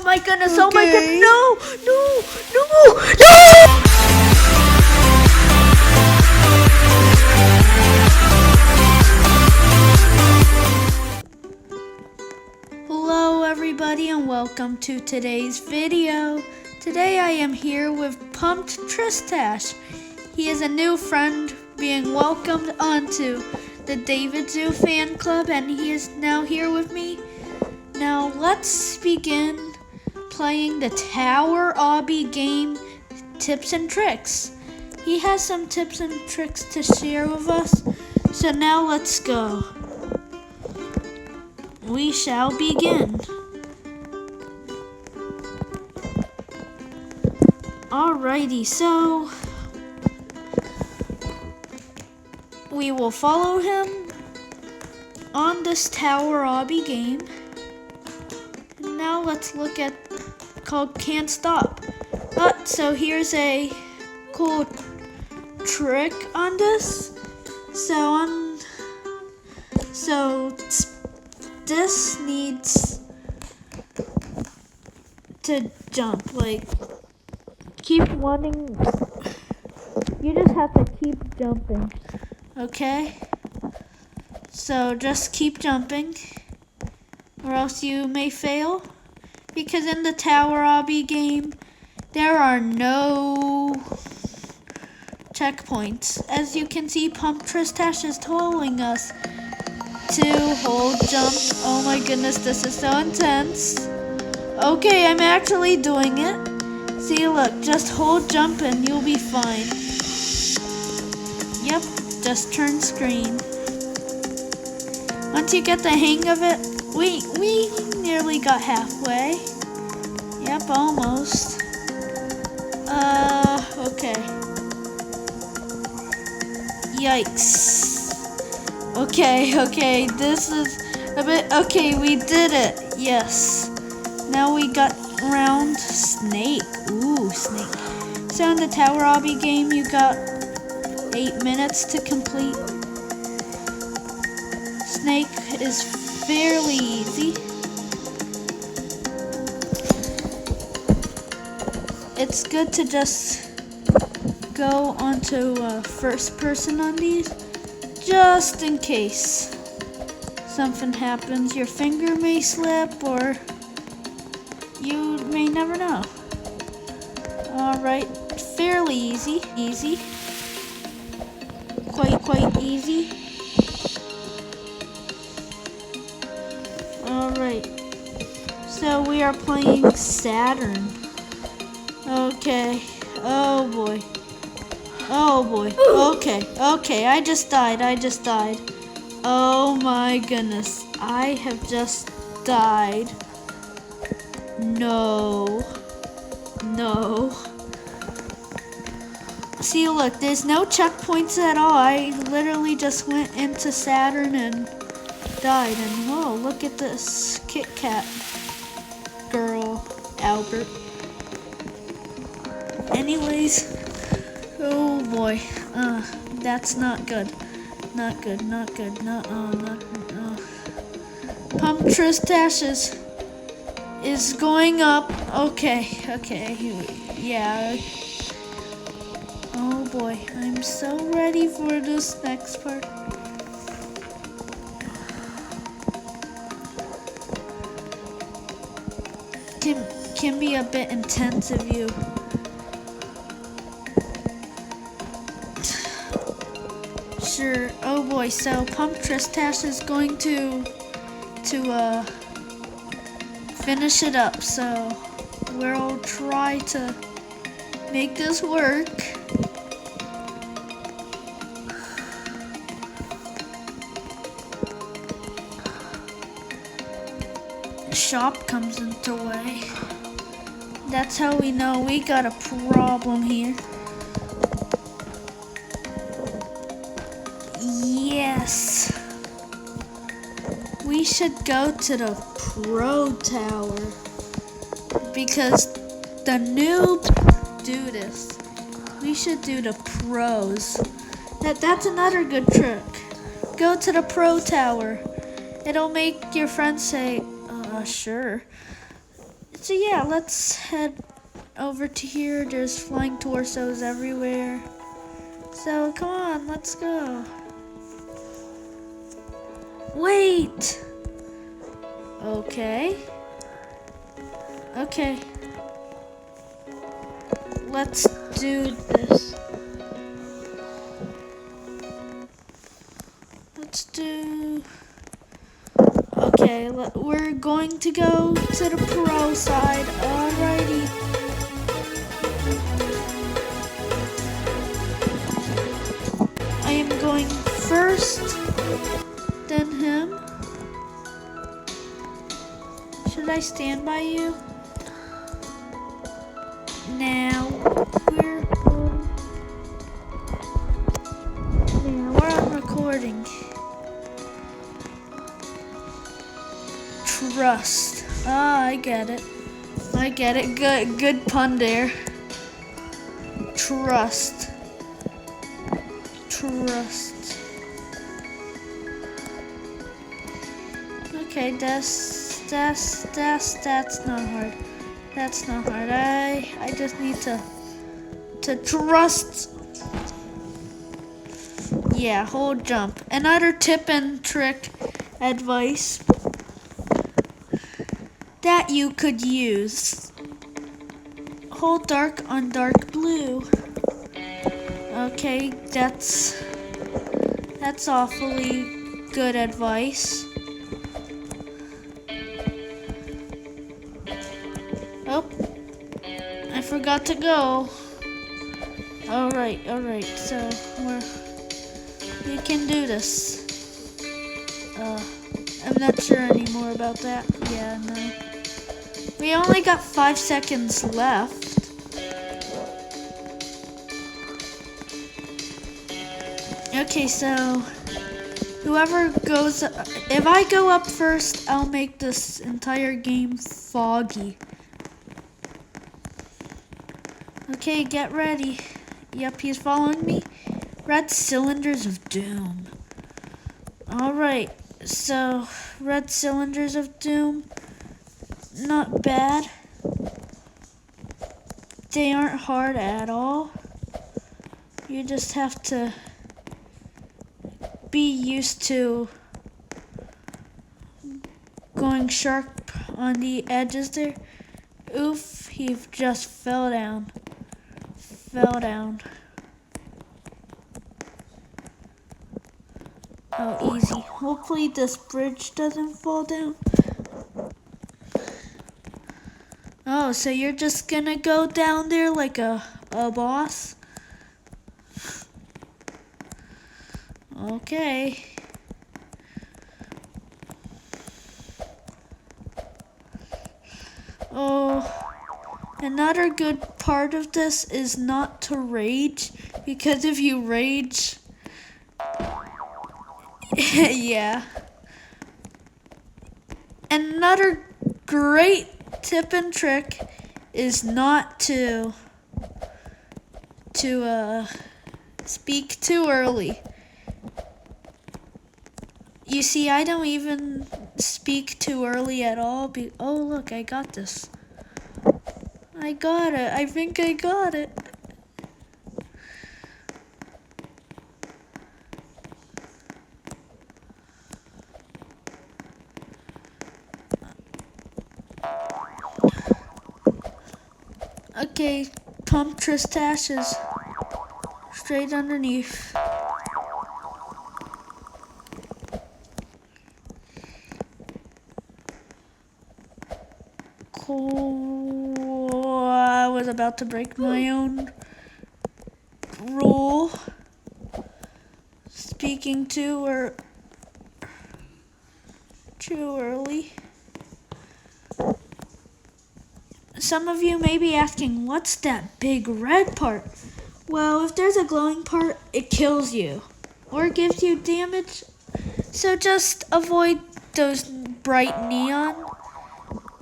Oh my goodness, Okay. oh my goodness, no! Hello everybody and welcome to today's video. Today I am here with Pumped Tristash. He is a new friend being welcomed onto the David Zoo fan club and he is now here with me. Now let's begin playing the Tower OBBY game tips and tricks. He has some tips and tricks to share with us. So now let's go. We shall begin. Alrighty, so we will follow him on this Tower OBBY game. Now let's look at called Can't Stop. So here's a cool trick on this. So this needs to jump, like keep wanting, you just have to keep jumping, okay? So just keep jumping or else you may fail, because in the Tower OBBY game there are no checkpoints. As you can see, Pump Tristash is telling us to hold jump. Oh my goodness, this is so intense. Okay, I'm actually doing it. See, look, just hold jump and you'll be fine. Yep, just turn screen. Once you get the hang of it, we nearly got halfway. Yep, almost. Okay. Yikes. Okay, this is a bit, okay, we did it, yes. Now we got round snake, ooh, snake. So in the Tower OBBY game, you got 8 minutes to complete. Snake is fairly easy. It's good to just go onto first person on these, just in case something happens. Your finger may slip or you may never know. Alright, fairly easy. Quite easy. Alright, so we are playing Saturn. Okay, oh boy. Okay, I just died. Oh my goodness, I have just died. No. See, look, there's no checkpoints at all. I literally just went into Saturn and died. And whoa, look at this Kit Kat girl, Albert. Anyways, oh boy, that's not good. Not good. Pump Tristash is going up. Okay, yeah. Oh boy, I'm so ready for this next part. Can be a bit intense if you sure. Oh boy, so Pump Tristash is going to finish it up, so we'll try to make this work. Shop comes into way. That's how we know we got a problem here. Yes. We should go to the Pro Tower because the noobs do this. We should do the pros. That's another good trick. Go to the Pro Tower. It'll make your friends say, sure. So yeah, let's head over to here. There's flying torsos everywhere. So come on, let's go. Wait! Okay. Okay. Let's do this. Let's do... Okay, we're going to go to the pro side. Alrighty. I am going first, then him. Should I stand by you? Now we're on recording. Trust. Ah, I get it. Good pun there. Trust. Okay, that's not hard. That's not hard. I just need to trust. Yeah, hold jump. Another tip and trick advice that you could use. Hold dark on dark blue. Okay, that's awfully good advice. Oh, I forgot to go. Alright, so we can do this. I'm not sure anymore about that. Yeah, no. We only got 5 seconds left. Okay, so whoever goes, if I go up first, I'll make this entire game foggy. Okay, get ready. Yep, he's following me. Red cylinders of doom. Alright, so red cylinders of doom, not bad. They aren't hard at all. You just have to be used to going sharp on the edges there. Oof, he just fell down. Oh, easy. Hopefully this bridge doesn't fall down. Oh, so you're just gonna go down there like a boss? Okay. Oh, another good part of this is not to rage, because if you rage, yeah. Another great tip and trick is not to speak too early. You see, I don't even speak too early at all. Oh, look, I got this. I got it. I think I got it. Okay, pump Tristash is straight underneath. Cool. I was about to break my own rule. Speaking too early. Some of you may be asking, what's that big red part? Well, if there's a glowing part, it kills you or gives you damage. So just avoid those bright neon,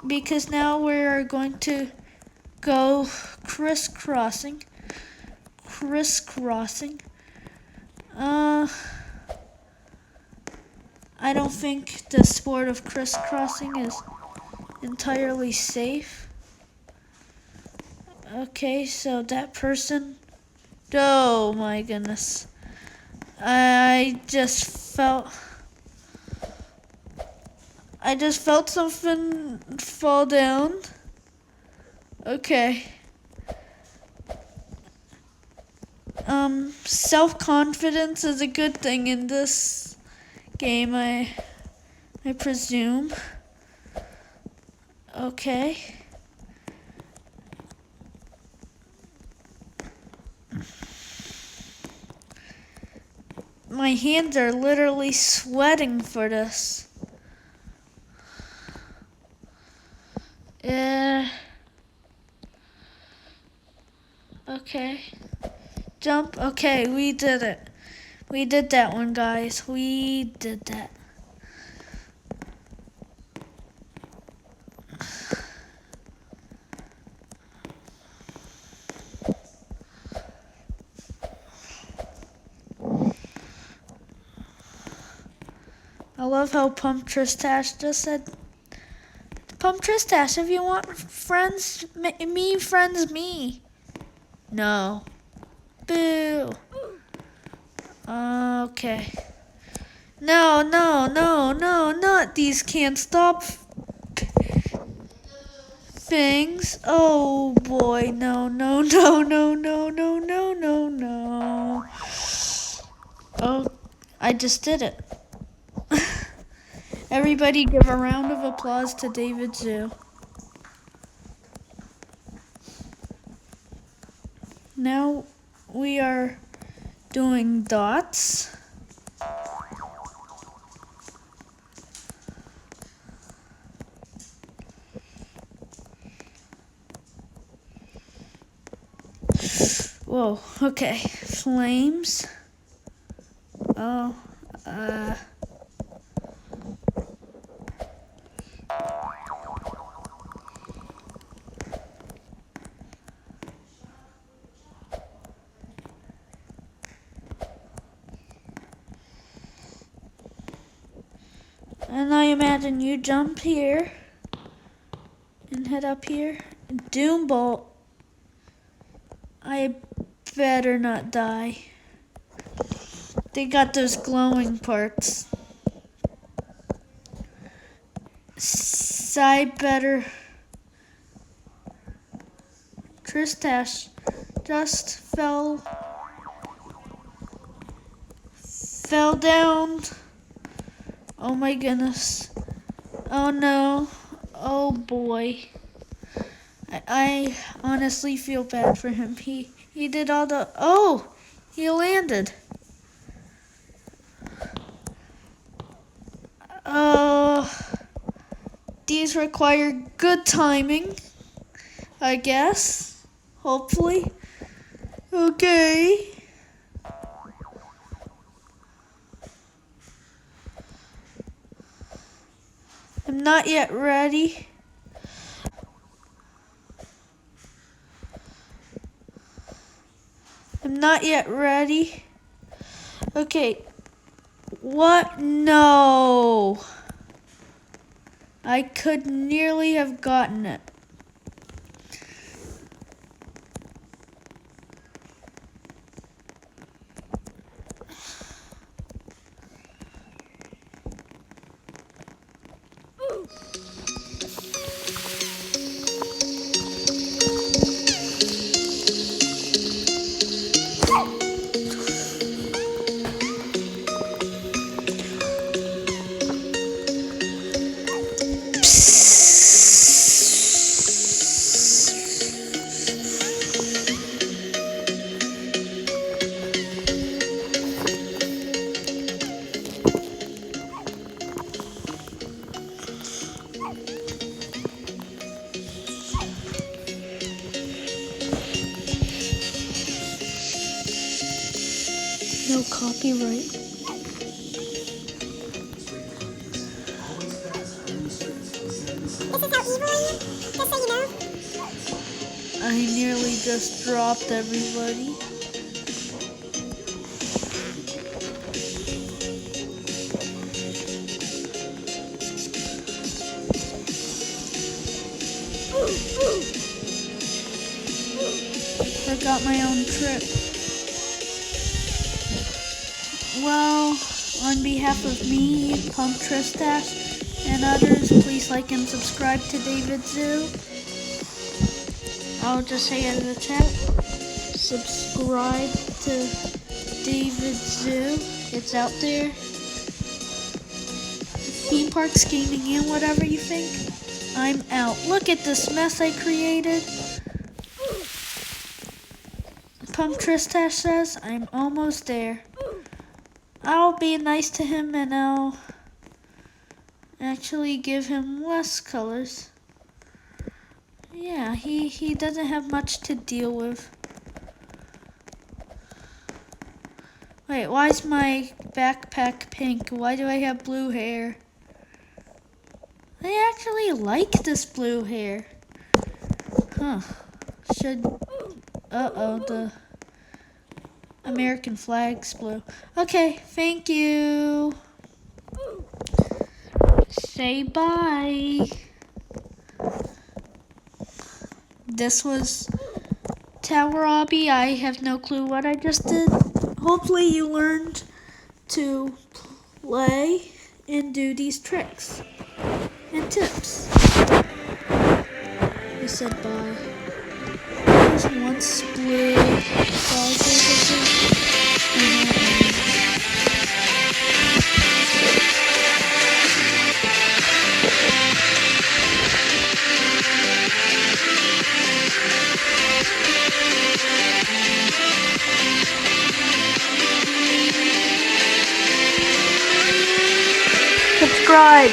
because now we're going to go crisscrossing. I don't think the sport of crisscrossing is entirely safe. Okay, so that person. Oh my goodness. I just felt something fall down. Okay. Self-confidence is a good thing in this game, I presume. Okay. My hands are literally sweating for this. Okay. Jump. Okay, we did it. We did that one, guys. We did that. I love how Pump Tristash just said, Pump Tristash, if you want friends, me, friends, me. No. Boo. Okay. No, not these can't stop things. Oh boy, no. Oh, I just did it. Everybody give a round of applause to David Zoo. Now we are doing dots. Whoa, okay. Flames. Oh, and I imagine you jump here and head up here. Doom Bolt. I better not die. They got those glowing parts. I better. Tristash just fell down. Oh my goodness. Oh no. Oh boy. I honestly feel bad for him. He did all the. Oh, he landed. These require good timing, I guess. Hopefully. Okay. I'm not yet ready. I'm not yet ready. Okay. What? No. I could nearly have gotten it. No copyright. This is how evil I am, just so you know. I nearly just dropped everybody. got my own trip. Well, on behalf of me, Pump Tristash, and others, please like and subscribe to David Zoo. I'll just say in the chat, subscribe to David Zoo. It's out there. Theme parks, gaming, and whatever you think. I'm out. Look at this mess I created. Pump Tristash says, I'm almost there. I'll be nice to him and I'll actually give him less colors. Yeah, he doesn't have much to deal with. Wait, why is my backpack pink? Why do I have blue hair? I actually like this blue hair. Huh. The American flag's blue. Okay, thank you. Say bye. This was Tower OBBY. I have no clue what I just did. Hopefully you learned to play and do these tricks and tips. I said bye. There's once blue subscribe.